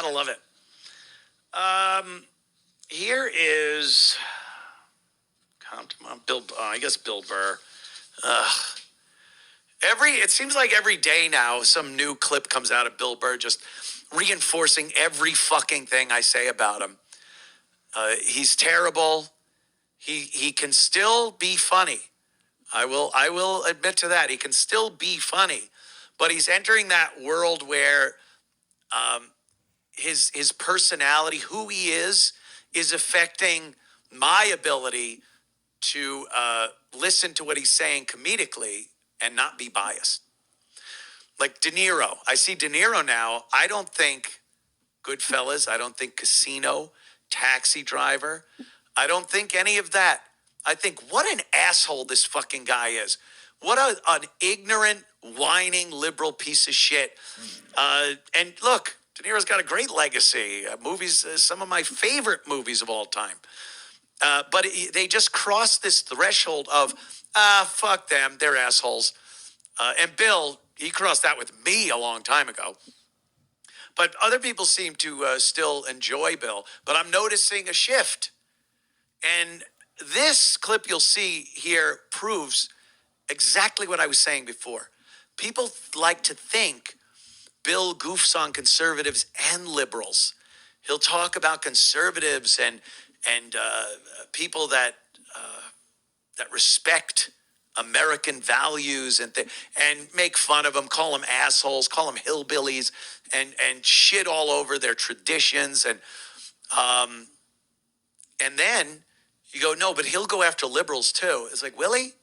Gotta love it. Here is, I guess Bill Burr. It seems like every day now, some new clip comes out of Bill Burr just reinforcing every fucking thing I say about him. He's terrible. He can still be funny. I will admit to that. He can still be funny, but he's entering that world where his personality, who he is affecting my ability to listen to what he's saying comedically and not be biased. Like De Niro. I see De Niro now. I don't think Goodfellas. I don't think Casino, Taxi Driver. I don't think any of that. I think what an asshole this fucking guy is. What an ignorant, whining, liberal piece of shit. And look, De Niro's got a great legacy. Movies, some of my favorite movies of all time. But they just crossed this threshold of, fuck them, they're assholes. And Bill, he crossed that with me a long time ago. But other people seem to still enjoy Bill. But I'm noticing a shift. And this clip you'll see here proves exactly what I was saying before. People like to think Bill goofs on conservatives and liberals. He'll talk about conservatives and people that respect American values and make fun of them, call them assholes, call them hillbillies, and shit all over their traditions. And then you go, no, but he'll go after liberals too. It's like, Willie,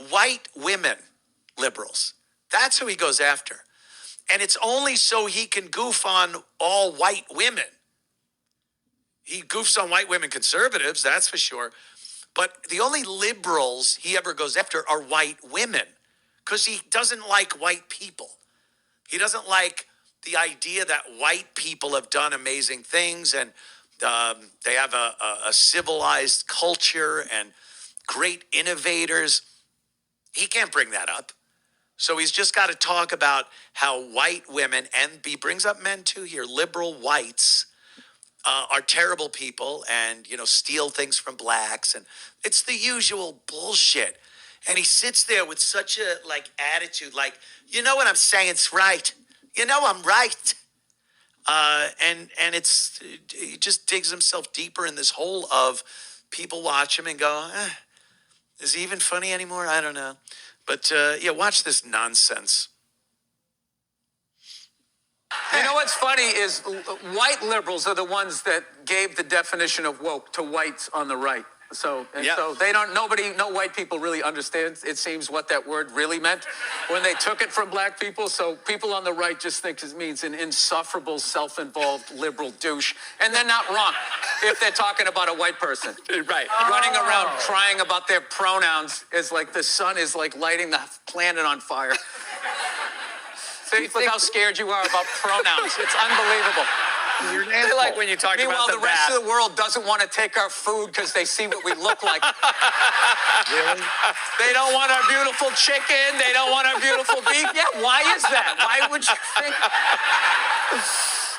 white women liberals. That's who he goes after. And it's only so he can goof on all white women. He goofs on white women conservatives, that's for sure. But the only liberals he ever goes after are white women because he doesn't like white people. He doesn't like the idea that white people have done amazing things and they have a civilized culture and great innovators. He can't bring that up. So he's just got to talk about how white women, and he brings up men too here, liberal whites, are terrible people and, steal things from blacks. And it's the usual bullshit. And he sits there with such a, attitude, you know what I'm saying's right. You know I'm right. And he just digs himself deeper in this hole of people watch him and go, is he even funny anymore? I don't know. But, watch this nonsense. You know what's funny is white liberals are the ones that gave the definition of woke to whites on the right. So they don't, no white people really understand, it seems, what that word really meant when they took it from black people. So people on the right just think it means an insufferable, self-involved liberal douche. And they're not wrong if they're talking about a white person. Right. Running around crying about their pronouns is like the sun is like lighting the planet on fire. See, look how scared you are about pronouns. It's unbelievable. They like when you talk Meanwhile, about the rest of the world doesn't want to take our food because they see what we look like. Really? They don't want our beautiful chicken. They don't want our beautiful beef. Yeah, why is that? Why would you think?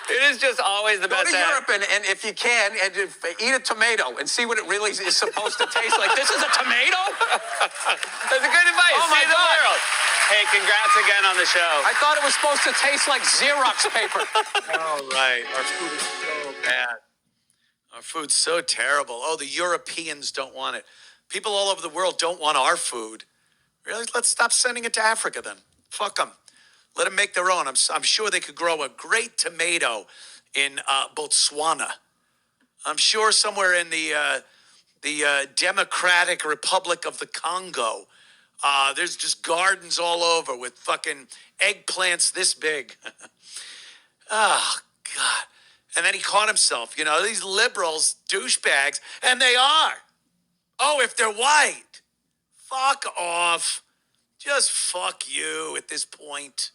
It is just always the best. Go to Europe and if you can, eat a tomato and see what it really is supposed to taste like. This is a tomato? That's a good advice. Oh, my See the God. world. Hey, congrats again on the show. I thought it was supposed to taste like Xerox paper. All right. Our food is so bad. Our food's so terrible. Oh, the Europeans don't want it. People all over the world don't want our food. Really? Let's stop sending it to Africa then. Fuck them. Let them make their own. I'm sure they could grow a great tomato in Botswana. I'm sure somewhere in the Democratic Republic of the Congo, there's just gardens all over with fucking eggplants this big. Oh, God. And then he caught himself, these liberals, douchebags, and they are. Oh, if they're white, fuck off. Just fuck you at this point.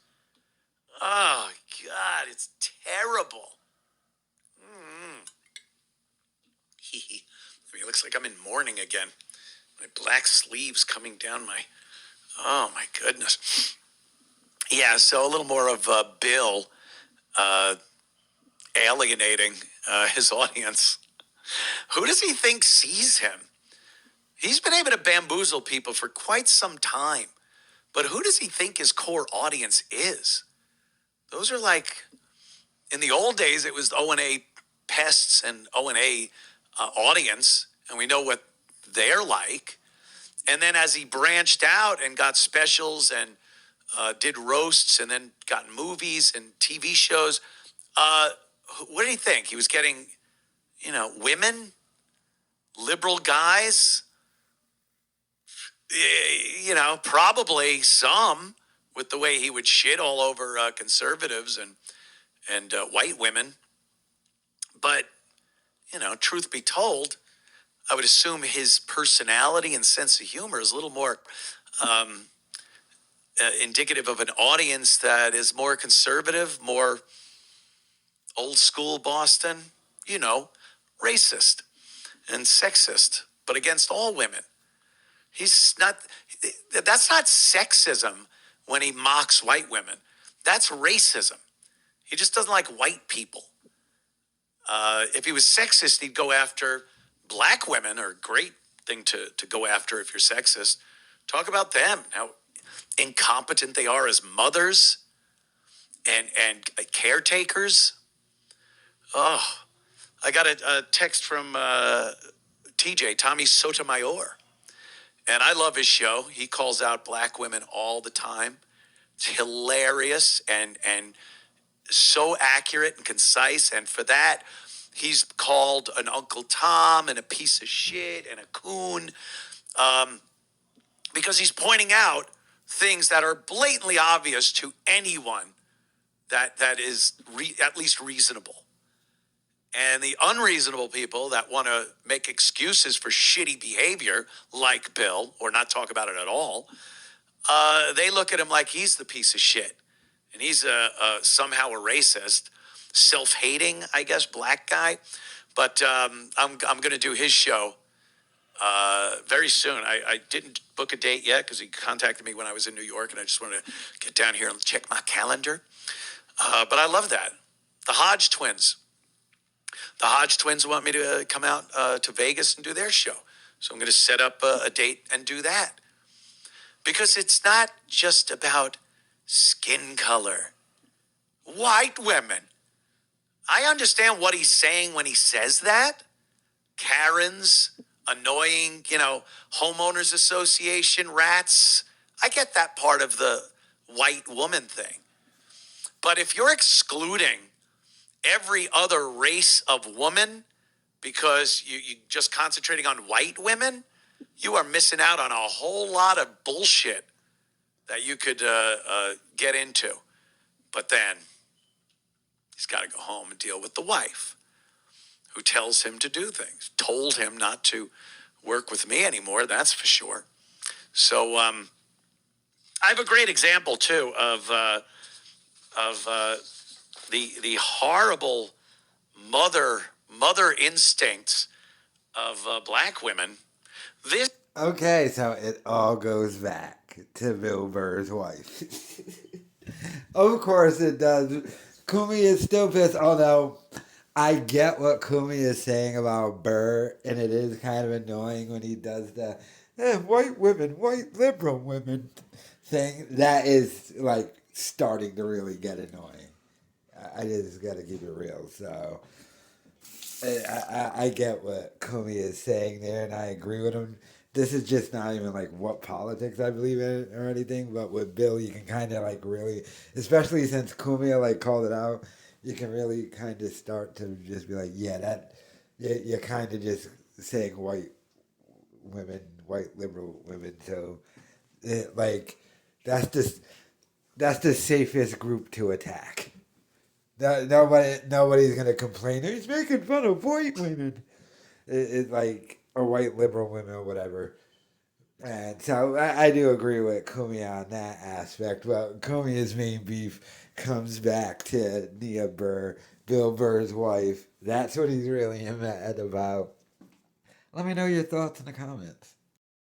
Oh, God, it's terrible. It looks like I'm in mourning again. My black sleeves coming down my... Oh, my goodness. Yeah, so a little more of Bill. alienating his audience. Who does he think sees him? He's been able to bamboozle people for quite some time. But who does he think his core audience is? Those are like, in the old days, it was O&A pests and O&A audience, and we know what they're like. And then as he branched out and got specials and did roasts and then got movies and TV shows, what did he think? He was getting, women, liberal guys, probably some, with the way he would shit all over conservatives and white women. But, truth be told, I would assume his personality and sense of humor is a little more indicative of an audience that is more conservative, more old school Boston, racist and sexist, but against all women. That's not sexism when he mocks white women. That's racism. He just doesn't like white people. If he was sexist, he'd go after black women, or a great thing to go after if you're sexist. Talk about them, how incompetent they are as mothers and caretakers. Oh, I got a text from TJ, Tommy Sotomayor. And I love his show. He calls out black women all the time. It's hilarious and so accurate and concise. And for that, he's called an Uncle Tom and a piece of shit and a coon, because he's pointing out things that are blatantly obvious to anyone that is at least reasonable. And the unreasonable people that want to make excuses for shitty behavior, like Bill, or not talk about it at all, they look at him like he's the piece of shit. And he's somehow a racist, self-hating, I guess, black guy. But I'm going to do his show very soon. I didn't book a date yet because he contacted me when I was in New York, and I just wanted to get down here and check my calendar. But I love that. The Hodge twins. The Hodge twins want me to come out to Vegas and do their show. So I'm going to set up a date and do that. Because it's not just about skin color. White women. I understand what he's saying when he says that. Karens, annoying, homeowners association rats. I get that part of the white woman thing. But if you're excluding every other race of woman because you're just concentrating on white women, you are missing out on a whole lot of bullshit that you could get into. But then he's got to go home and deal with the wife who tells him to do things, told him not to work with me anymore, that's for sure. So I have a great example, too, of the horrible mother instincts of black women. Okay, so it all goes back to Bill Burr's wife. Of course it does. Cumia is still pissed, although I get what Cumia is saying about Burr, and it is kind of annoying when he does the white women, white liberal women thing. That is like starting to really get annoying. I just got to keep it real. So I get what Cumia is saying there, and I agree with him. This is just not even like what politics I believe in or anything, but with Bill, you can kind of like really, especially since Cumia like called it out, you can really kind of start to just be like, yeah, that you're kind of just saying white women, white liberal women. So that's the safest group to attack. Nobody's gonna complain. He's making fun of white women. It's like, or white liberal women or whatever. And so I do agree with Cumia on that aspect. But Cumia's main beef comes back to Nia Burr, Bill Burr's wife. That's what he's really mad about. Let me know your thoughts in the comments.